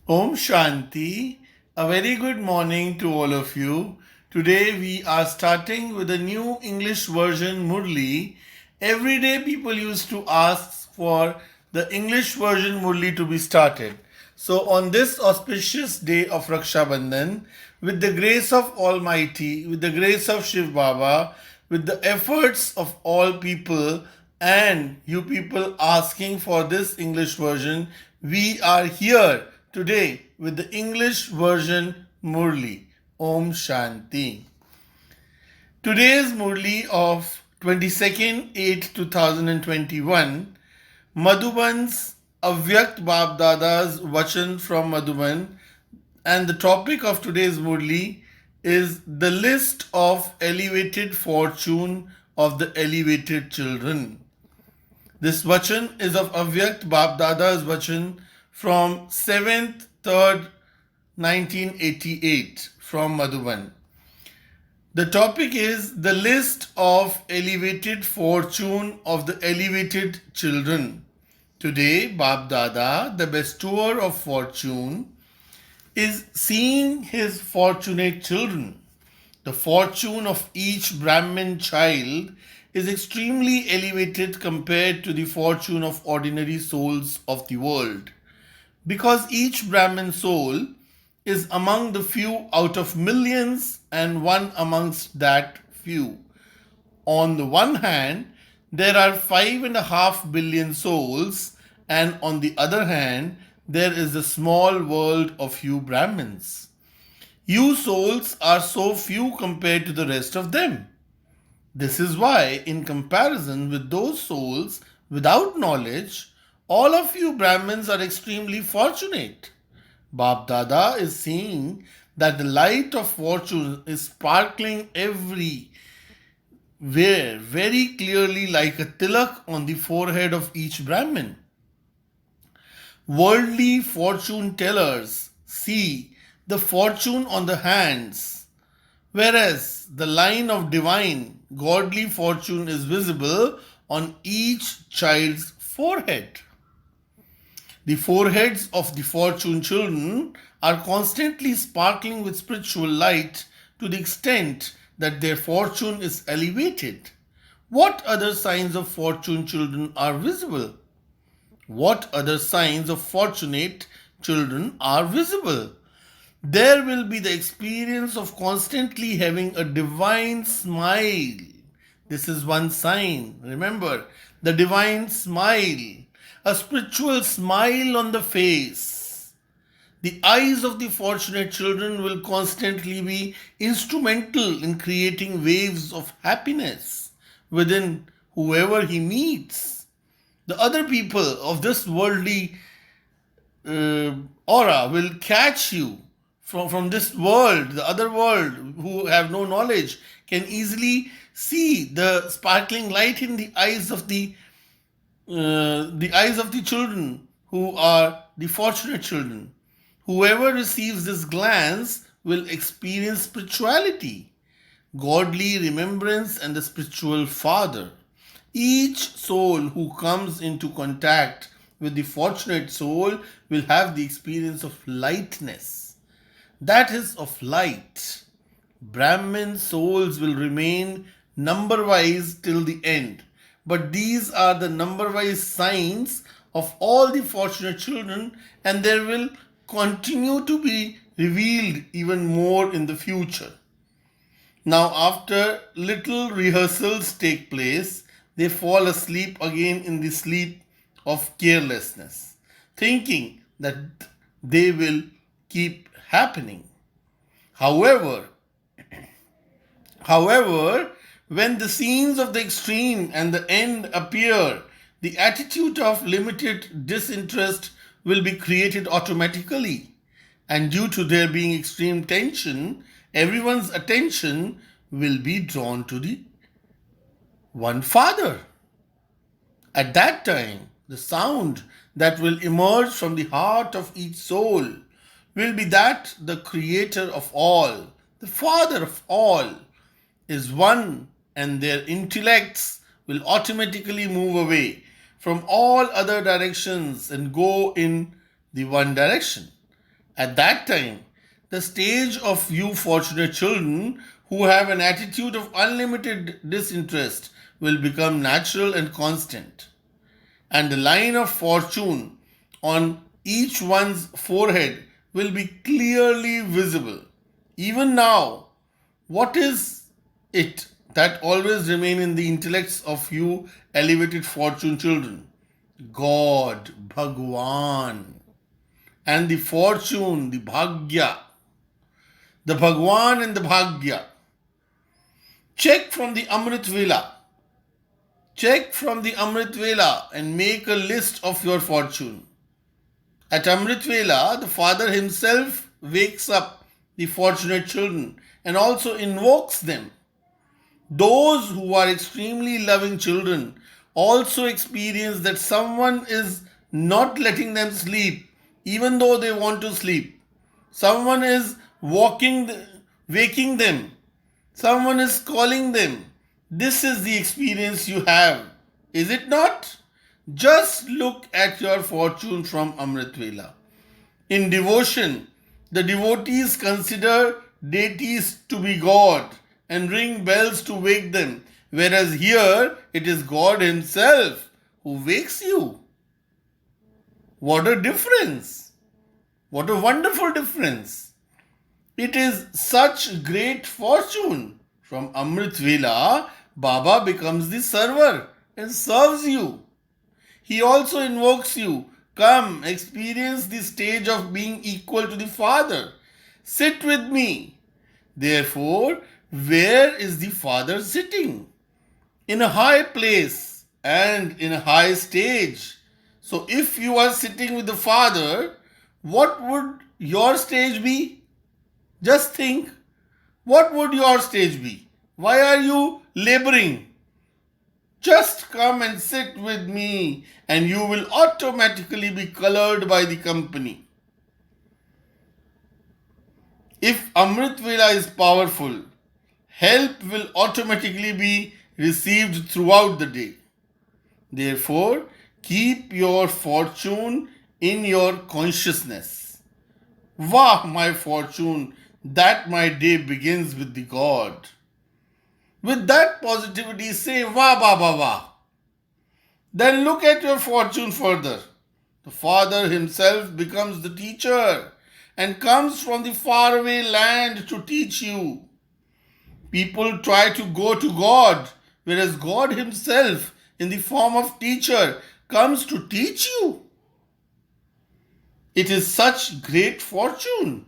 Om Shanti. A very good morning to all of you. Today we are starting with a new English version Murli. Every day people used to ask for the English version Murli to be started. So on this auspicious day of Raksha Bandhan, with the grace of Almighty, with the grace of Shiv Baba, with the efforts of all people and you people asking for this English version, we are here today with the English version Murli. Om Shanti. Today's Murli of 22nd 8 2021, Madhuban's Avyakt Bab Dada's Vachan from Madhuban, and the topic of today's Murli is the list of elevated fortune of the elevated children. This Vachan is of Avyakt Bab Dada's Vachan from 7th 3rd 1988 from Madhuban. The topic is the list of elevated fortune of the elevated children. Today, Bab Dada, the bestower of fortune, is seeing his fortunate children. The fortune of each Brahmin child is extremely elevated compared to the fortune of ordinary souls of the world. Because each Brahmin soul is among the few out of millions and one amongst that few. On the one hand, there are 5.5 billion souls, and on the other hand, there is a small world of you Brahmins. You souls are so few compared to the rest of them. This is why, in comparison with those souls without knowledge, all of you Brahmins are extremely fortunate. Bab Dada is seeing that the light of fortune is sparkling everywhere very clearly like a tilak on the forehead of each Brahmin. Worldly fortune tellers see the fortune on the hands, whereas the line of divine, godly fortune is visible on each child's forehead. The foreheads of the fortune children are constantly sparkling with spiritual light to the extent that their fortune is elevated. What other signs of fortune children are visible? What other signs of fortunate children are visible? There will be the experience of constantly having a divine smile. This is one sign. Remember, the divine smile, a spiritual smile on the face. The eyes of the fortunate children will constantly be instrumental in creating waves of happiness within whoever he meets. The other people of this worldly aura will catch you from this world. The other world, who have no knowledge, can easily see the sparkling light in the eyes of the children who are the fortunate children. Whoever receives this glance will experience spirituality, godly remembrance, and the spiritual father. Each soul who comes into contact with the fortunate soul will have the experience of lightness. That is of light. Brahmin souls will remain number wise till the end. But these are the number wise signs of all the fortunate children, and there will continue to be revealed even more in the future. Now, after little rehearsals take place, they fall asleep again in the sleep of carelessness, thinking that they will keep happening. However, when the scenes of the extreme and the end appear, the attitude of limited disinterest will be created automatically. And due to there being extreme tension, everyone's attention will be drawn to the one Father. At that time, the sound that will emerge from the heart of each soul will be that the Creator of all, the Father of all, is one, and their intellects will automatically move away from all other directions and go in the one direction. At that time, the stage of you fortunate children who have an attitude of unlimited disinterest will become natural and constant, and the line of fortune on each one's forehead will be clearly visible. Even now, what is it that always remain in the intellects of you elevated fortune children? God, Bhagwan, and the fortune, the Bhagya, the Bhagwan and the Bhagya. Check from the Amrit Vela. Check from the Amrit Vela and make a list of your fortune. At Amrit Vela, the Father himself wakes up the fortunate children and also invokes them. Those who are extremely loving children also experience that someone is not letting them sleep even though they want to sleep. Someone is waking them. Someone is calling them. This is the experience you have, is it not? Just look at your fortune from Amrit Vela. In devotion, the devotees consider deities to be God and ring bells to wake them, whereas here it is God Himself who wakes you. What a difference! What a wonderful difference! It is such great fortune. From Amrit Vela, Baba becomes the server and serves you. He also invokes you. Come, experience the stage of being equal to the Father. Sit with me. Therefore, where is the Father sitting? In a high place and in a high stage. So, if you are sitting with the Father, what would your stage be? Just think. What would your stage be? Why are you laboring? Just come and sit with me, and you will automatically be colored by the company. If Amrit Vela is powerful, help will automatically be received throughout the day. Therefore, keep your fortune in your consciousness. Wah, my fortune, that my day begins with the God. With that positivity, say Wah, Baba, Wah. Then look at your fortune further. The Father Himself becomes the teacher and comes from the faraway land to teach you. People try to go to God, whereas God Himself, in the form of teacher, comes to teach you. It is such great fortune.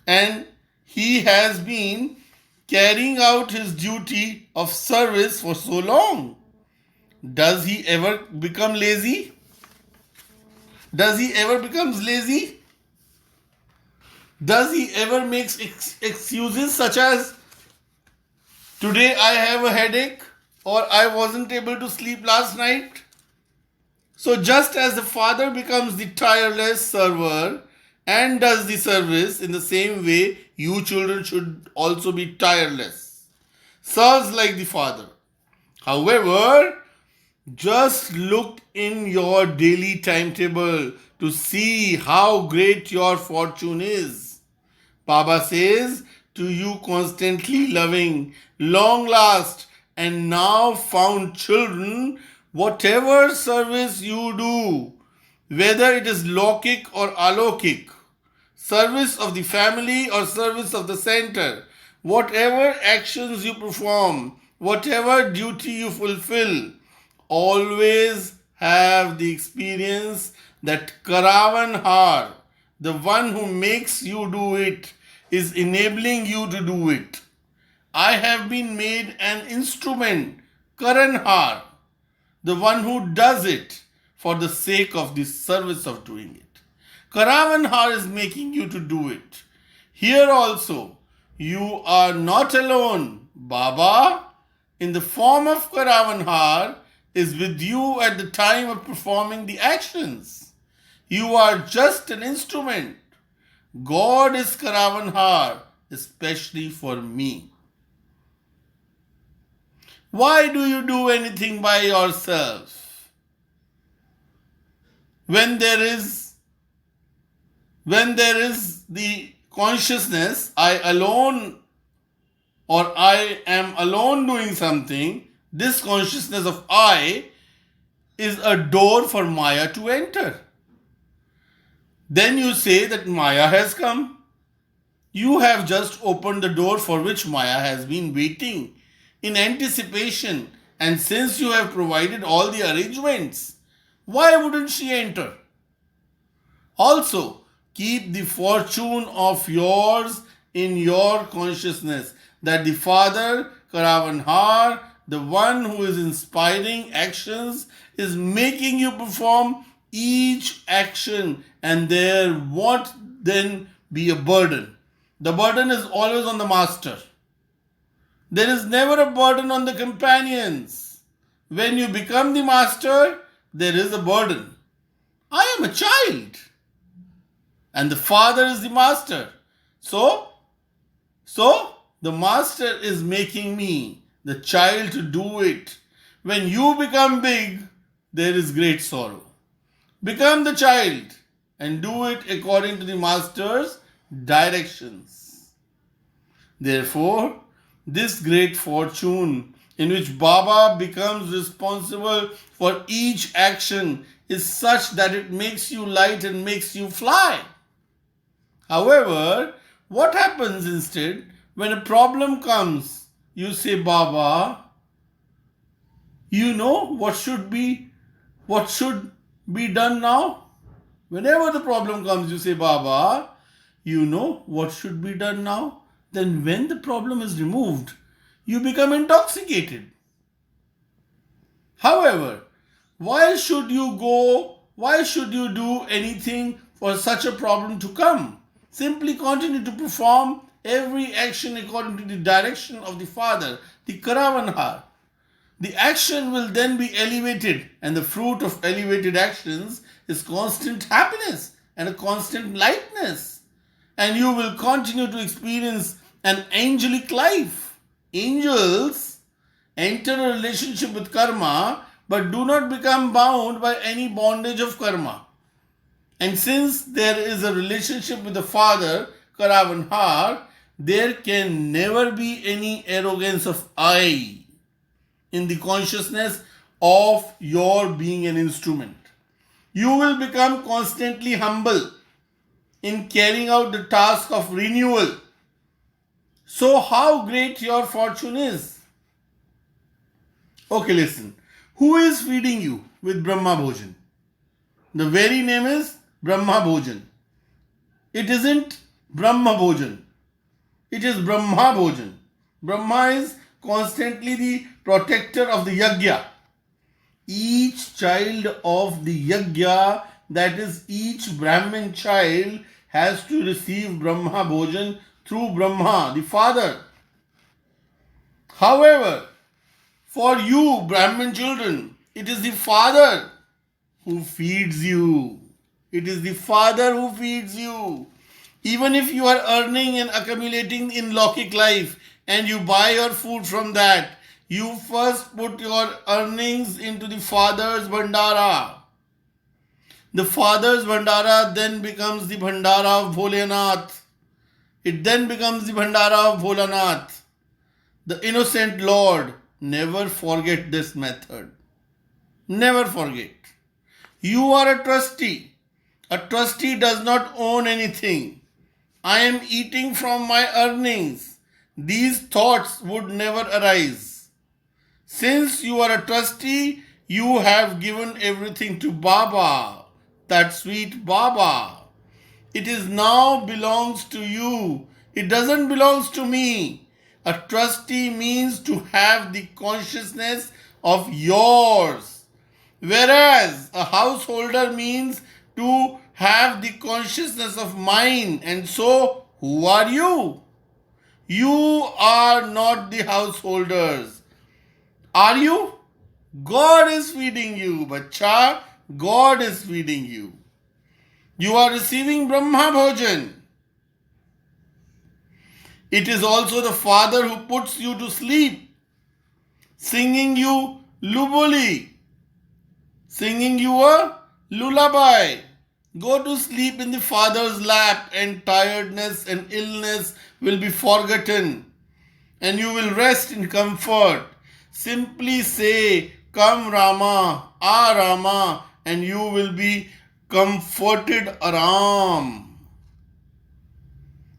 And He has been carrying out His duty of service for so long. Does He ever become lazy? Does He ever becomes lazy? Does He ever makes excuses such as, today I have a headache or I wasn't able to sleep last night? So just as the Father becomes the tireless server and does the service, in the same way you children should also be tireless. Serves like the Father. However, just look in your daily timetable to see how great your fortune is. Baba says, to you constantly loving, long last, and now found children, whatever service you do, whether it is Lokik or Alokik, service of the family or service of the center, whatever actions you perform, whatever duty you fulfill, always have the experience that Karavanhar, the one who makes you do it, is enabling you to do it. I have been made an instrument, Karanhar, the one who does it for the sake of the service of doing it. Karavanhar is making you to do it. Here also, you are not alone. Baba, in the form of Karavanhar, is with you at the time of performing the actions. You are just an instrument. God is Karavanhar, especially for me. Why do you do anything by yourself? When there when there is the consciousness, I alone or I am alone doing something, this consciousness of I is a door for Maya to enter. Then you say that Maya has come. You have just opened the door for which Maya has been waiting in anticipation, and since you have provided all the arrangements, why wouldn't she enter? Also, keep the fortune of yours in your consciousness that the Father, Karavanhar, the one who is inspiring actions, is making you perform each action, and there won't then be a burden. The burden is always on the master. There is never a burden on the companions. When you become the master, there is a burden. I am a child, and the father is the master. So the master is making me, the child, to do it. When you become big, there is great sorrow. Become the child and do it according to the master's directions. Therefore, this great fortune in which Baba becomes responsible for each action is such that it makes you light and makes you fly. However, what happens instead when a problem comes? You say, Baba, you know what should be done now? Whenever the problem comes, you say, Baba, you know what should be done now? Then when the problem is removed, you become intoxicated. However, why should you do anything for such a problem to come? Simply continue to perform every action according to the direction of the Father, the Karavanhar. The action will then be elevated, and the fruit of elevated actions is constant happiness and a constant lightness. And you will continue to experience an angelic life. Angels enter a relationship with karma but do not become bound by any bondage of karma. And since there is a relationship with the Father, Karavanhar, there can never be any arrogance of I in the consciousness of your being an instrument. You will become constantly humble in carrying out the task of renewal. So, how great your fortune is? Okay, listen. Who is feeding you with Brahma Bhojan? The very name is Brahma Bhojan. It isn't Brahma Bhojan. It is Brahma Bhojan. Brahma is constantly the protector of the yajna. Each child of the yajna, that is each Brahmin child, has to receive Brahma Bhojan through Brahma, the Father. However, for you Brahmin children, it is the Father who feeds you. It is the Father who feeds you. Even if you are earning and accumulating in Lokik life and you buy your food from that, you first put your earnings into the Father's Bhandara. The Father's Bhandara then becomes the Bhandara of Bholenath. It then becomes the Bhandara of Bholanath. The innocent Lord. Never forget this method. Never forget. You are a trustee. A trustee does not own anything. I am eating from my earnings. These thoughts would never arise. Since you are a trustee, you have given everything to Baba, that sweet Baba. It is now belongs to you. It doesn't belong to me. A trustee means to have the consciousness of yours, whereas a householder means to have the consciousness of mine. And so, who are you? You are not the householders. Are you? God is feeding you, Bacha. God is feeding you. You are receiving Brahma Bhojan. It is also the Father who puts you to sleep, singing you lubuli, singing you a lullaby. Go to sleep in the Father's lap, and tiredness and illness will be forgotten, and you will rest in comfort. Simply say, Come Rama, Ah Rama, and you will be comforted aram.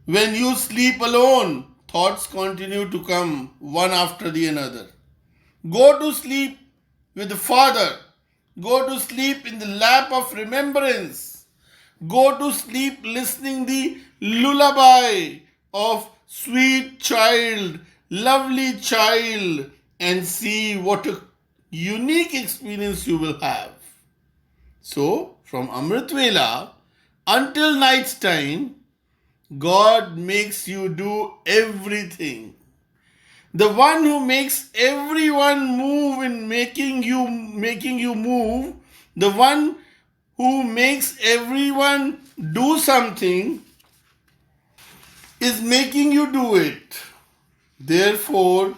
When you sleep alone, thoughts continue to come one after the another. Go to sleep with the Father. Go to sleep in the lap of remembrance. Go to sleep listening the lullaby of sweet child, lovely child, and see what a unique experience you will have. So, from Amrit Vela until night's time, God makes you do everything. The one who makes everyone move in making you move, the one who makes everyone do something is making you do it. Therefore,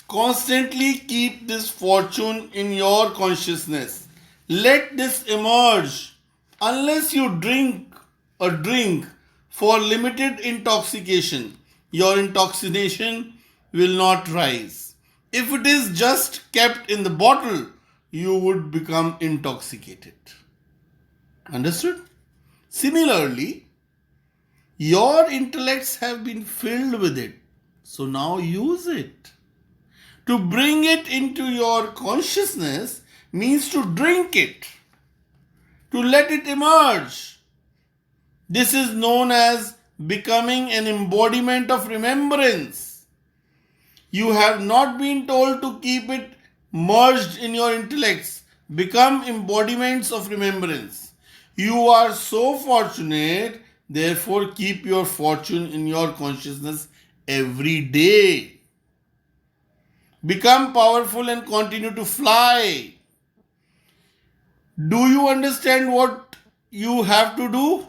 constantly keep this fortune in your consciousness. Let this emerge. Unless you drink a drink for limited intoxication, your intoxication will not rise. If it is just kept in the bottle, you would become intoxicated. Understood? Similarly, your intellects have been filled with it. So now use it. To bring it into your consciousness means to drink it, to let it emerge. This is known as becoming an embodiment of remembrance. You have not been told to keep it merged in your intellects. Become embodiments of remembrance. You are so fortunate, therefore, keep your fortune in your consciousness every day. Become powerful and continue to fly. Do you understand what you have to do?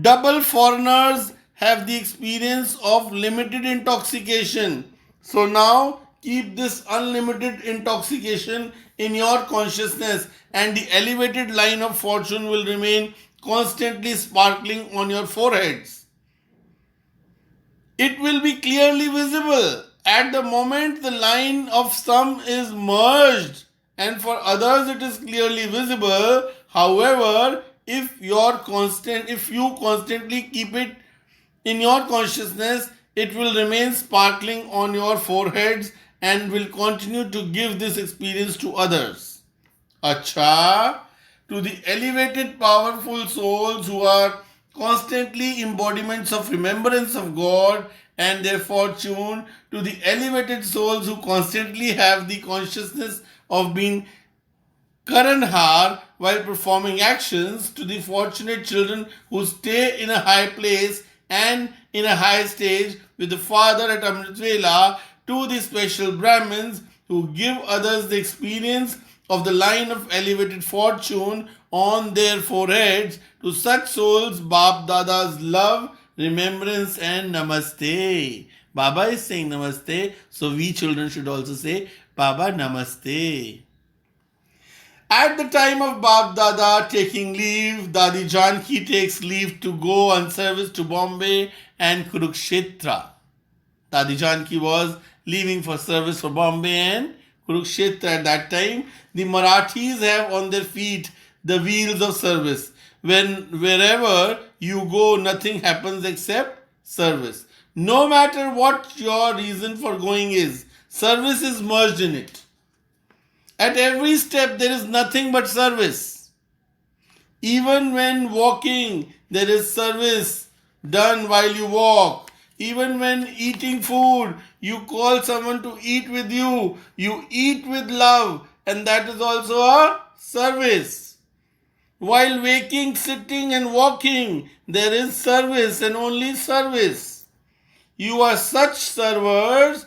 Double foreigners have the experience of limited intoxication. So now keep this unlimited intoxication in your consciousness, and the elevated line of fortune will remain constantly sparkling on your foreheads. It will be clearly visible. At the moment the line of some is merged, and for others it is clearly visible. However, if you constantly keep it in your consciousness, it will remain sparkling on your foreheads and will continue to give this experience to others. Acha, to the elevated, powerful souls who are constantly embodiments of remembrance of God and their fortune, to the elevated souls who constantly have the consciousness of being Karanhar while performing actions, to the fortunate children who stay in a high place and in a high stage with the Father at Amrit Vela, to the special Brahmins who give others the experience of the line of elevated fortune on their foreheads, to such souls Bap Dada's love, remembrance and namaste. Baba is saying namaste, so we children should also say Baba namaste. At the time of Bap Dada taking leave, Dadi Janki takes leave to go on service to Bombay and Kurukshetra. Dadi Janki was leaving for service for Bombay and Kurukshetra at that time. The Marathis have on their feet the wheels of service. Wherever you go, nothing happens except service. No matter what your reason for going is, service is merged in it. At every step, there is nothing but service. Even when walking, there is service done while you walk. Even when eating food, you call someone to eat with you. You eat with love, and that is also a service. While waking, sitting, and walking, there is service and only service. You are such servers.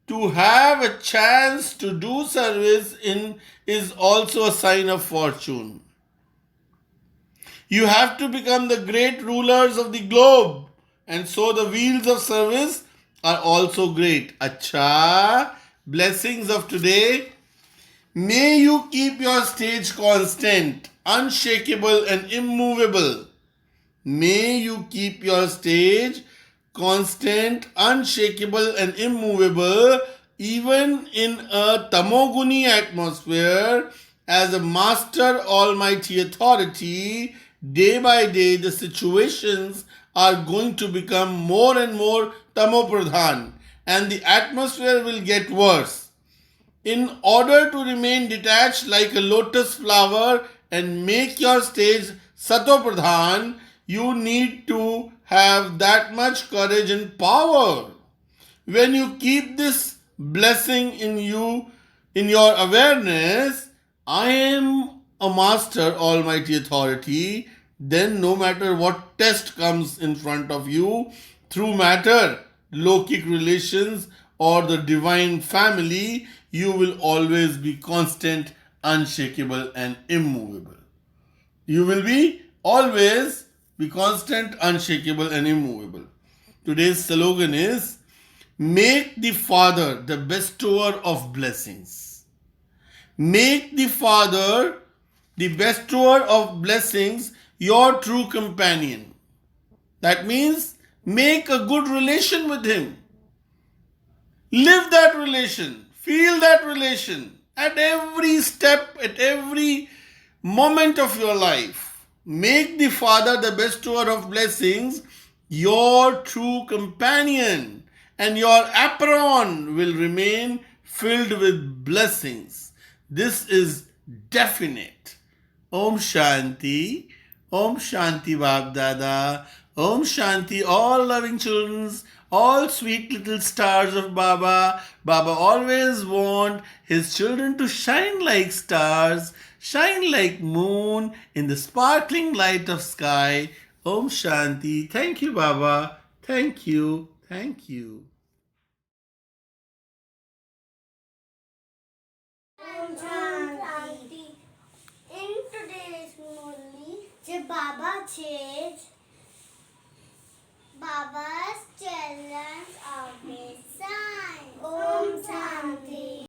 To have a chance to do service in is also a sign of fortune. You have to become the great rulers of the globe, and so the wheels of service are also great. Acha, blessings of today. May you keep your stage constant unshakable and immovable. May you keep your stage constant, unshakable, and immovable, even in a tamoguni atmosphere. As a master almighty authority, day by day the situations are going to become more and more tamopradhan, and the atmosphere will get worse. In order to remain detached like a lotus flower and make your stage satopradhan, you need to have that much courage and power. When you keep this blessing in you, in your awareness, I am a master, almighty authority, then no matter what test comes in front of you, through matter, lokic relations, or the divine family, you will always be constant, unshakable, and immovable. You will be always be constant, unshakable, and immovable. Today's slogan is make the Father the bestower of blessings. Make the Father, the bestower of blessings, your true companion. That means make a good relation with Him. Live that relation. Feel that relation at every step, at every moment of your life. Make the Father, the bestower of blessings, your true companion, and your apron will remain filled with blessings. This is definite. Om Shanti. Om Shanti Bab Dada. Om Shanti, all loving children, all sweet little stars of Baba. Baba always want his children to shine like stars, shine like moon in the sparkling light of sky. Om Shanti. Thank you, Baba. Thank you. Thank you. In today's movie, the Baba says